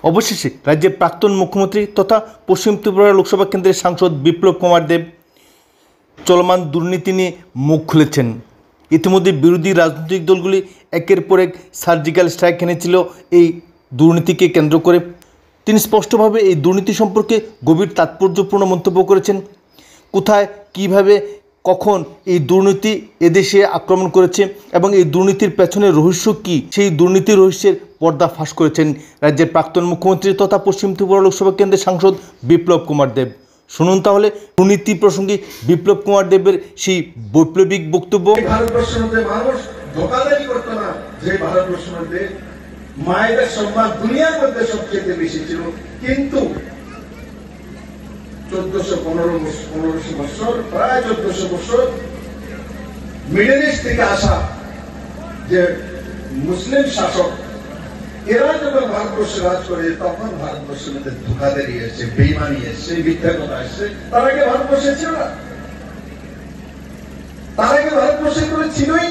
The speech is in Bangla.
অবশেষে রাজ্যের প্রাক্তন মুখ্যমন্ত্রী তথা পশ্চিম ত্রিপুরা লোকসভা কেন্দ্রের সাংসদ বিপ্লব কুমার দেব চলমান দুর্নীতি নিয়ে মুখ খুলেছেন। ইতিমধ্যে বিরোধী রাজনৈতিক দলগুলি একের পর এক সার্জিক্যাল স্ট্রাইক এনেছিল এই দুর্নীতিকে কেন্দ্র করে। তিনি স্পষ্টভাবে এই দুর্নীতি সম্পর্কে গভীর তাৎপর্যপূর্ণ মন্তব্য করেছেন। কোথায়, কিভাবে, কখন এই দুর্নীতি এদেশে আক্রমণ করেছে এবং এই দুর্নীতির পেছনের রহস্য কী, সেই দুর্নীতির রহস্যের পর্দা ফাঁস করেছেন রাজ্যের প্রাক্তন মুখ্যমন্ত্রী তথা পশ্চিম ত্রিপুরা লোকসভা কেন্দ্রের সাংসদ বিপ্লব কুমার দেব। শুনুন তাহলে দুর্নীতি প্রসঙ্গে বিপ্লব কুমার দেবের সেই বৈপ্লবিক বক্তব্য। ভারতবর্ষের মধ্যে মানুষ ধোঁকাধারি করতো না, যে ভারতবর্ষের মধ্যে মায়েদের সম্মান দুনিয়ার মধ্যে সবচেয়ে বেশি ছিল, কিন্তু 1415 বছর, প্রায় 1400 বছর মিডল ইস্ট থেকে আসা যে মুসলিম শাসক, এরা যখন ভারতবর্ষে রাজ করে তখন ভারতবর্ষের মধ্যে ধোঁকাধারি এসছে, বেইমানি এসছে, মিথ্যা কথা এসছে। তার আগে ভারতবর্ষে ছিল না, তার আগে ভারতবর্ষে কোনো ছিলই